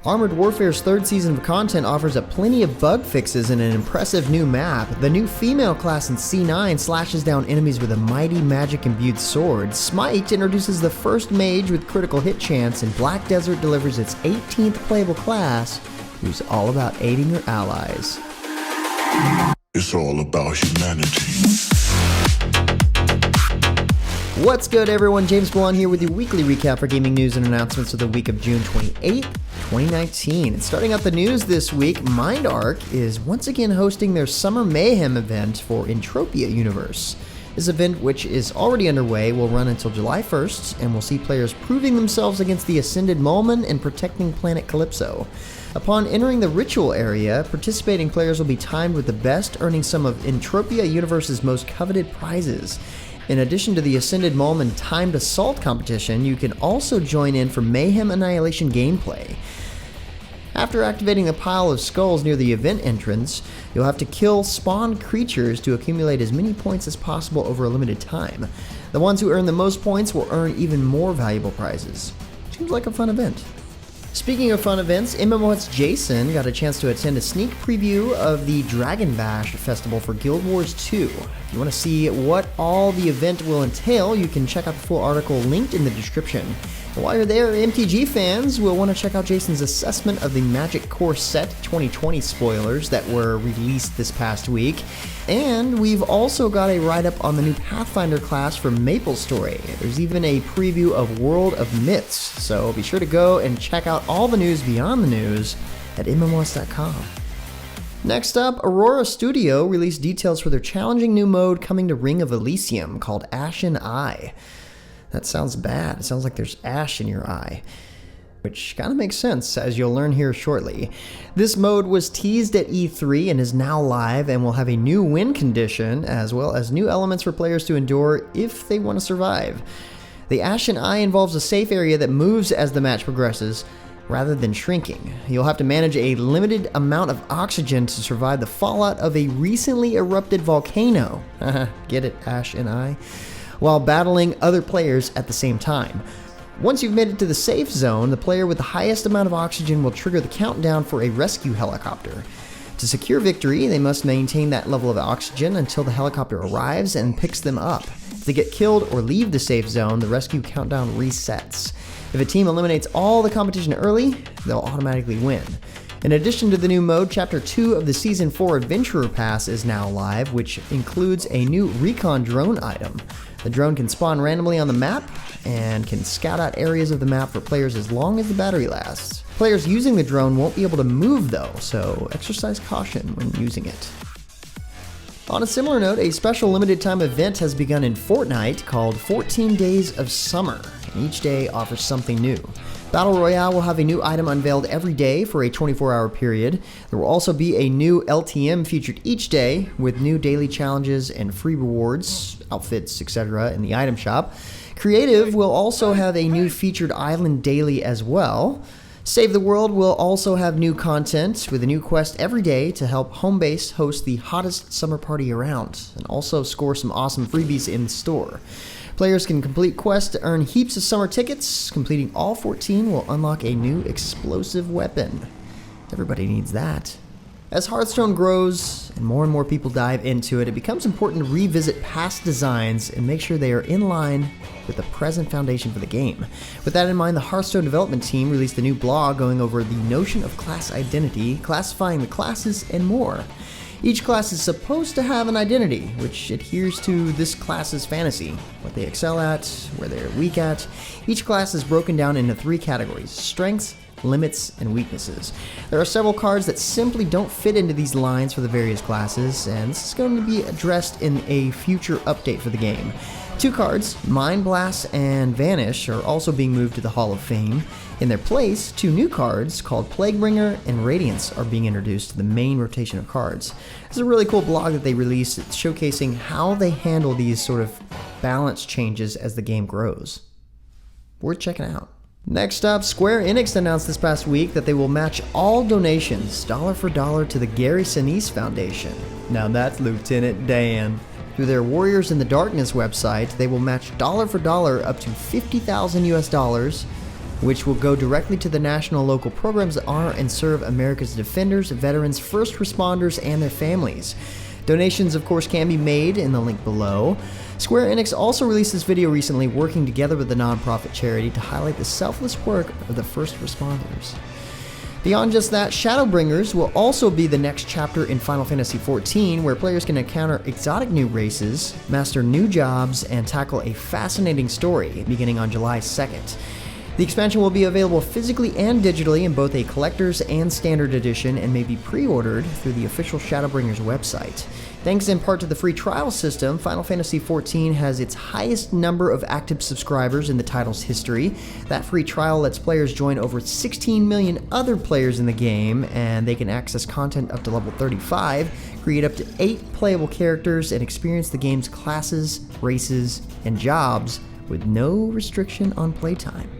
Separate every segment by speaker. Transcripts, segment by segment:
Speaker 1: Armored Warfare's third season of content offers up plenty of bug fixes and an impressive new map. The new female class in C9 slashes down enemies with a mighty magic-imbued sword. Smite introduces the first mage with critical hit chance, and Black Desert delivers its 18th playable class, who's all about aiding your allies.
Speaker 2: It's all about humanity.
Speaker 1: What's good, everyone? James Ballon here with your weekly recap for gaming news and announcements of the week of June 28th, 2019. And starting out the news this week, MindArc is once again hosting their Summer Mayhem event for Entropia universe. This event, which is already underway, will run until July 1st and will see players proving themselves against the Ascended Mulman and protecting planet Calypso. Upon entering the ritual area, participating players will be timed with the best, earning some of Entropia universe's most coveted prizes. In addition to the Ascended Mulman timed assault competition, you can also join in for Mayhem Annihilation gameplay. After activating the pile of skulls near the event entrance, you'll have to kill spawned creatures to accumulate as many points as possible over a limited time. The ones who earn the most points will earn even more valuable prizes. Seems like a fun event. Speaking of fun events, MMO's Jason got a chance to attend a sneak preview of the Dragon Bash Festival for Guild Wars 2. If you want to see what all the event will entail, you can check out the full article linked in the description. And while you're there, MTG fans will want to check out Jason's assessment of the Magic Core Set 2020 spoilers that were released this past week. And we've also got a write-up on the new Pathfinder class from MapleStory. There's even a preview of World of Myths, so be sure to go and check out all the news beyond the news at mmos.com. Next up, Aurora Studio released details for their challenging new mode coming to Ring of Elysium called Ashen Eye. That sounds bad. It sounds like there's ash in your eye, which kind of makes sense, as you'll learn here shortly. This mode was teased at E3 and is now live and will have a new win condition, as well as new elements for players to endure if they want to survive. The Ashen Eye involves a safe area that moves as the match progresses, rather than shrinking. You'll have to manage a limited amount of oxygen to survive the fallout of a recently erupted volcano. Get it, Ashen Eye? While battling other players at the same time. Once you've made it to the safe zone, the player with the highest amount of oxygen will trigger the countdown for a rescue helicopter. To secure victory, they must maintain that level of oxygen until the helicopter arrives and picks them up. If they get killed or leave the safe zone, the rescue countdown resets. If a team eliminates all the competition early, they'll automatically win. In addition to the new mode, Chapter 2 of the Season 4 Adventurer Pass is now live, which includes a new recon drone item. The drone can spawn randomly on the map and can scout out areas of the map for players as long as the battery lasts. Players using the drone won't be able to move though, so exercise caution when using it. On a similar note, a special limited time event has begun in Fortnite called 14 Days of Summer, and each day offers something new. Battle Royale will have a new item unveiled every day for a 24-hour period. There will also be a new LTM featured each day with new daily challenges and free rewards, outfits, etc. in the item shop. Creative will also have a new featured island daily as well. Save the World will also have new content with a new quest every day to help Homebase host the hottest summer party around, and also score some awesome freebies in the store. Players can complete quests to earn heaps of summer tickets. Completing all 14 will unlock a new explosive weapon. Everybody needs that. As Hearthstone grows and more people dive into it, it becomes important to revisit past designs and make sure they are in line with the present foundation for the game. With that in mind, the Hearthstone development team released a new blog going over the notion of class identity, classifying the classes, and more. Each class is supposed to have an identity, which adheres to this class's fantasy, what they excel at, where they're weak at. Each class is broken down into 3 categories: strengths, limits, and weaknesses. There are several cards that simply don't fit into these lines for the various classes, and this is going to be addressed in a future update for the game. 2 cards, Mind Blast and Vanish, are also being moved to the Hall of Fame. In their place, 2 new cards called Plaguebringer and Radiance are being introduced to the main rotation of cards. This is a really cool blog that they released showcasing how they handle these sort of balance changes as the game grows. Worth checking out. Next up, Square Enix announced this past week that they will match all donations dollar for dollar to the Gary Sinise Foundation. Now that's Lieutenant Dan. Through their Warriors in the Darkness website, they will match dollar for dollar up to $50,000 US which will go directly to the national and local programs that honor and serve America's defenders, veterans, first responders, and their families. Donations, of course, can be made in the link below. Square Enix also released this video recently working together with the nonprofit charity to highlight the selfless work of the first responders. Beyond just that, Shadowbringers will also be the next chapter in Final Fantasy XIV, where players can encounter exotic new races, master new jobs, and tackle a fascinating story beginning on July 2nd. The expansion will be available physically and digitally in both a collector's and standard edition and may be pre-ordered through the official Shadowbringers website. Thanks in part to the free trial system, Final Fantasy XIV has its highest number of active subscribers in the title's history. That free trial lets players join over 16 million other players in the game, and they can access content up to level 35, create up to 8 playable characters, and experience the game's classes, races, and jobs with no restriction on playtime.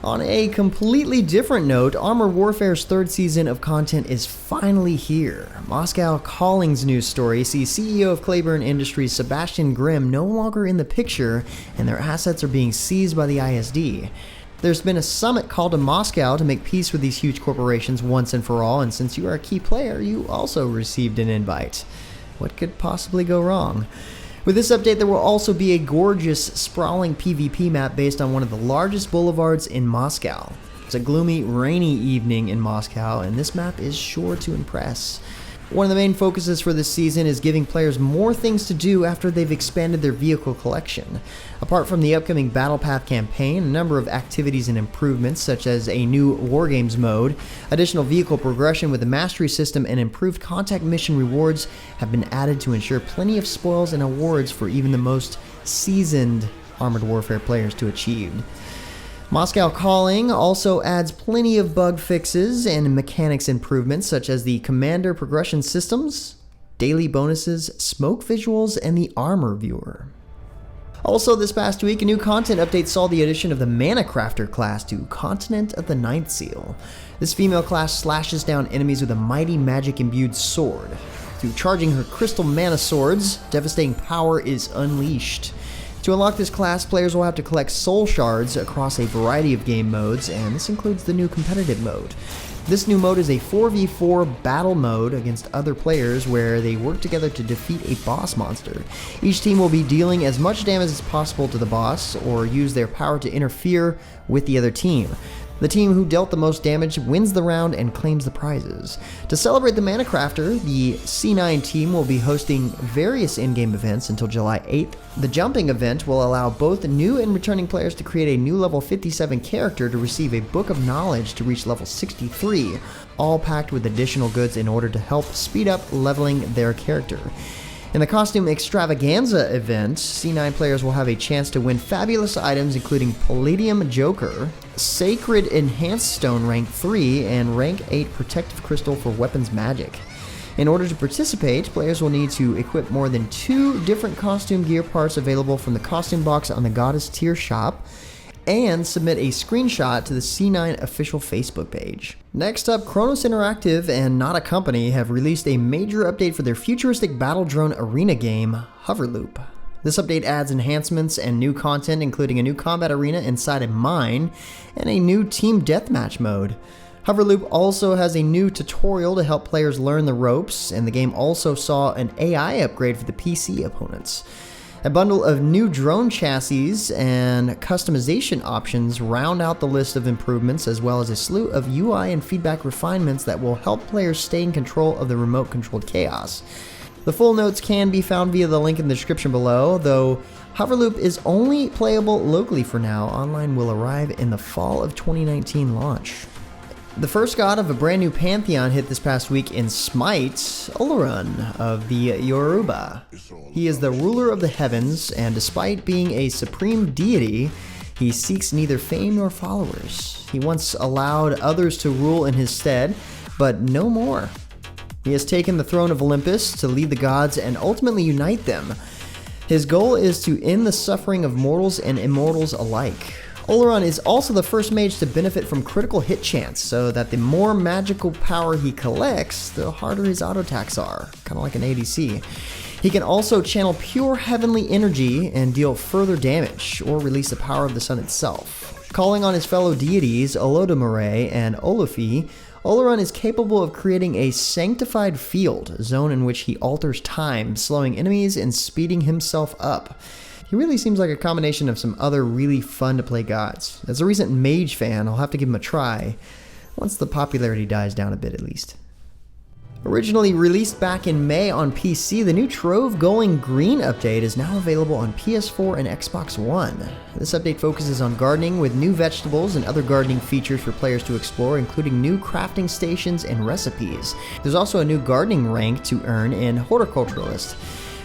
Speaker 1: On a completely different note, Armored Warfare's third season of content is finally here. Moscow Calling's news story sees CEO of Claiborne Industries Sebastian Grimm no longer in the picture, and their assets are being seized by the ISD. There's been a summit called to Moscow to make peace with these huge corporations once and for all, and since you are a key player, you also received an invite. What could possibly go wrong? With this update, there will also be a gorgeous, sprawling PvP map based on one of the largest boulevards in Moscow. It's a gloomy, rainy evening in Moscow, and this map is sure to impress. One of the main focuses for this season is giving players more things to do after they've expanded their vehicle collection. Apart from the upcoming Battle Path campaign, a number of activities and improvements, such as a new Wargames mode, additional vehicle progression with the mastery system, and improved contact mission rewards have been added to ensure plenty of spoils and awards for even the most seasoned Armored Warfare players to achieve. Moscow Calling also adds plenty of bug fixes and mechanics improvements such as the commander progression systems, daily bonuses, smoke visuals, and the armor viewer. Also this past week, a new content update saw the addition of the Manacrafter class to Continent of the Ninth Seal. This female class slashes down enemies with a mighty magic-imbued sword. Through charging her crystal mana swords, devastating power is unleashed. To unlock this class, players will have to collect soul shards across a variety of game modes, and this includes the new competitive mode. This new mode is a 4v4 battle mode against other players where they work together to defeat a boss monster. Each team will be dealing as much damage as possible to the boss or use their power to interfere with the other team. The team who dealt the most damage wins the round and claims the prizes. To celebrate the Manacrafter, the C9 team will be hosting various in-game events until July 8th. The jumping event will allow both new and returning players to create a new level 57 character to receive a book of knowledge to reach level 63, all packed with additional goods in order to help speed up leveling their character. In the Costume Extravaganza event, C9 players will have a chance to win fabulous items including Palladium Joker, Sacred Enhanced Stone Rank 3, and Rank 8 Protective Crystal for Weapons Magic. In order to participate, players will need to equip more than 2 different costume gear parts available from the costume box on the Goddess Tier shop, and submit a screenshot to the C9 official Facebook page. Next up, Kronos Interactive and Not a Company have released a major update for their futuristic battle drone arena game, Hoverloop. This update adds enhancements and new content, including a new combat arena inside a mine and a new team deathmatch mode. Hoverloop also has a new tutorial to help players learn the ropes, and the game also saw an AI upgrade for the PC opponents. A bundle of new drone chassis and customization options round out the list of improvements, as well as a slew of UI and feedback refinements that will help players stay in control of the remote-controlled chaos. The full notes can be found via the link in the description below, though Hoverloop is only playable locally for now. Online will arrive in the fall of 2019 launch. The first god of a brand new pantheon hit this past week in Smite, Olorun of the Yoruba. He is the ruler of the heavens, and despite being a supreme deity, he seeks neither fame nor followers. He once allowed others to rule in his stead, but no more. He has taken the throne of Olympus to lead the gods and ultimately unite them. His goal is to end the suffering of mortals and immortals alike. Olorun is also the first mage to benefit from critical hit chance, so that the more magical power he collects, the harder his auto attacks are, kind of like an ADC. He can also channel pure heavenly energy and deal further damage, or release the power of the sun itself. Calling on his fellow deities, Olodumare and Olofi, Olorun is capable of creating a sanctified field, a zone in which he alters time, slowing enemies and speeding himself up. He really seems like a combination of some other really fun to play gods. As a recent Mage fan, I'll have to give him a try, once the popularity dies down a bit at least. Originally released back in May on PC, the new Trove Going Green update is now available on PS4 and Xbox One. This update focuses on gardening with new vegetables and other gardening features for players to explore, including new crafting stations and recipes. There's also a new gardening rank to earn in Horticulturalist.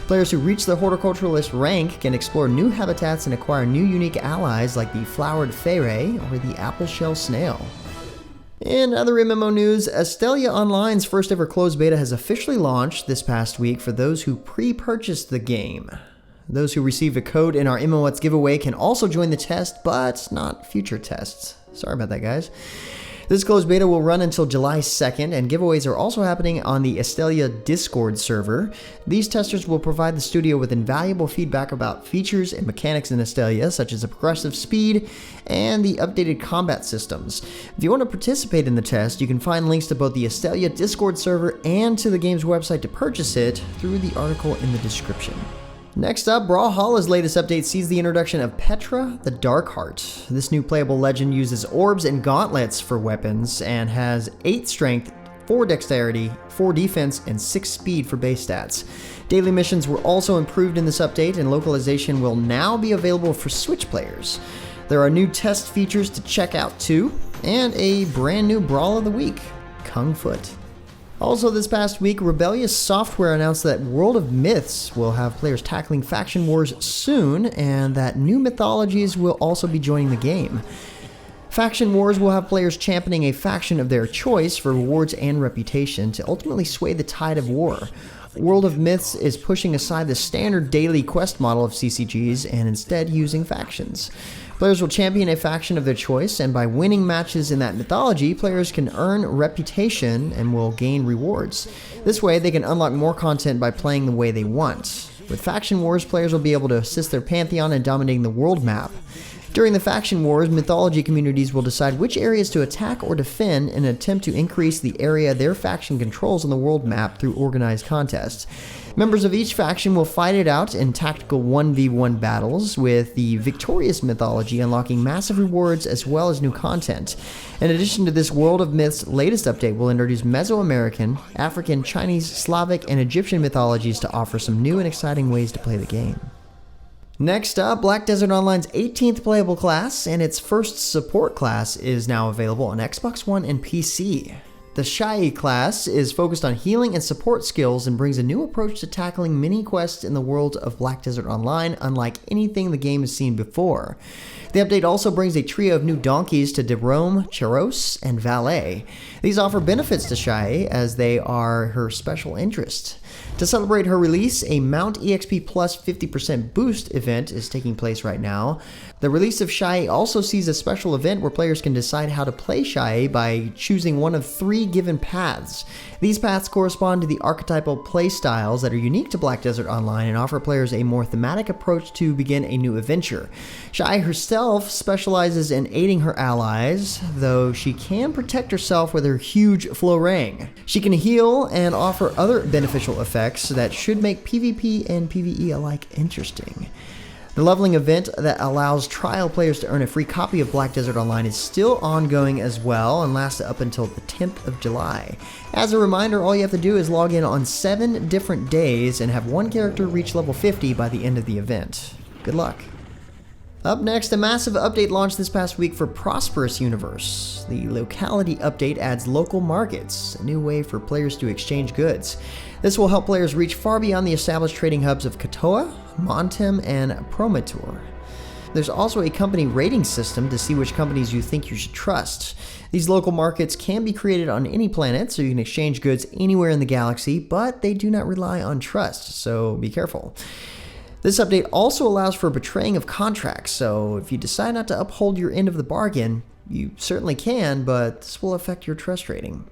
Speaker 1: Players who reach the Horticulturalist rank can explore new habitats and acquire new unique allies like the flowered fayray or the apple shell snail. In other MMO news, Astellia Online's first ever closed beta has officially launched this past week for those who pre-purchased the game. Those who received a code in our MMOets giveaway can also join the test, but not future tests. Sorry about that, guys. This closed beta will run until July 2nd, and giveaways are also happening on the Astellia Discord server. These testers will provide the studio with invaluable feedback about features and mechanics in Astellia, such as the progressive speed and the updated combat systems. If you want to participate in the test, you can find links to both the Astellia Discord server and to the game's website to purchase it through the article in the description. Next up, Brawlhalla's latest update sees the introduction of Petra the Darkheart. This new playable legend uses orbs and gauntlets for weapons and has 8 strength, 4 dexterity, 4 defense, and 6 speed for base stats. Daily missions were also improved in this update, and localization will now be available for Switch players. There are new test features to check out too, and a brand new Brawl of the Week, Kung Foot. Also this past week, Rebellious Software announced that World of Myths will have players tackling faction wars soon, and that new Mythologies will also be joining the game. Faction wars will have players championing a faction of their choice for rewards and reputation to ultimately sway the tide of war. World of Myths is pushing aside the standard daily quest model of CCGs and instead using factions. Players will champion a faction of their choice, and by winning matches in that mythology, players can earn reputation and will gain rewards. This way, they can unlock more content by playing the way they want. With faction wars, players will be able to assist their pantheon in dominating the world map. During the faction wars, mythology communities will decide which areas to attack or defend in an attempt to increase the area their faction controls on the world map through organized contests. Members of each faction will fight it out in tactical 1v1 battles, with the victorious mythology unlocking massive rewards as well as new content. In addition to this, World of Myths' latest update will introduce Mesoamerican, African, Chinese, Slavic, and Egyptian mythologies to offer some new and exciting ways to play the game. Next up, Black Desert Online's 18th playable class and its first support class is now available on Xbox One and PC. The Shai class is focused on healing and support skills and brings a new approach to tackling mini quests in the world of Black Desert Online, unlike anything the game has seen before. The update also brings a trio of new donkeys to Derome, Charos, and Valet. These offer benefits to Shai as they are her special interest. To celebrate her release, a Mount EXP Plus 50% boost event is taking place right now. The release of Shai also sees a special event where players can decide how to play Shai by choosing one of 3 given paths. These paths correspond to the archetypal play styles that are unique to Black Desert Online and offer players a more thematic approach to begin a new adventure. Shai herself specializes in aiding her allies, though she can protect herself with her huge florang. She can heal and offer other beneficial effects that should make PvP and PvE alike interesting. The leveling event that allows trial players to earn a free copy of Black Desert Online is still ongoing as well and lasts up until the 10th of July. As a reminder, all you have to do is log in on 7 different days and have one character reach level 50 by the end of the event. Good luck. Up next, a massive update launched this past week for Prosperous Universe. The locality update adds local markets, a new way for players to exchange goods. This will help players reach far beyond the established trading hubs of Katoa, Montem, and Prometor. There's also a company rating system to see which companies you think you should trust. These local markets can be created on any planet, so you can exchange goods anywhere in the galaxy, but they do not rely on trust, so be careful. This update also allows for betraying of contracts, so if you decide not to uphold your end of the bargain, you certainly can, but this will affect your trust rating.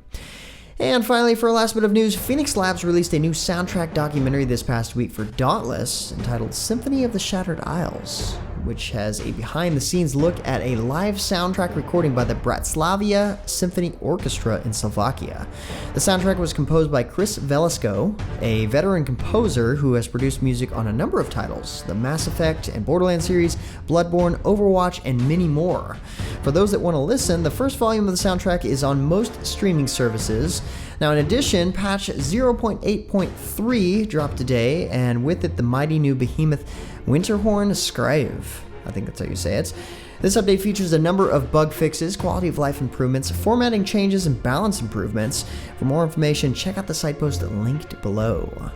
Speaker 1: And finally, for a last bit of news, Phoenix Labs released a new soundtrack documentary this past week for Dauntless entitled Symphony of the Shattered Isles. which has a behind-the-scenes look at a live soundtrack recording by the Bratislava Symphony Orchestra in Slovakia. The soundtrack was composed by Chris Velasco, a veteran composer who has produced music on a number of titles, the Mass Effect and Borderlands series, Bloodborne, Overwatch, and many more. For those that want to listen, the first volume of the soundtrack is on most streaming services. Now, in addition, patch 0.8.3 dropped today, and with it, the mighty new behemoth Winterhorn Scrive. I think that's how you say it. This update features a number of bug fixes, quality of life improvements, formatting changes, and balance improvements. For more information, check out the site post linked below.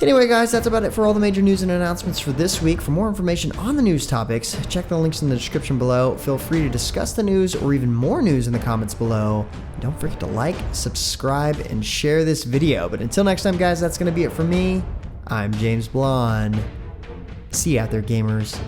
Speaker 1: Anyway, guys, that's about it for all the major news and announcements for this week. For more information on the news topics, check the links in the description below. Feel free to discuss the news or even more news in the comments below. Don't forget to like, subscribe, and share this video. But until next time, guys, that's going to be it for me. I'm James Blonde. See you out there, gamers.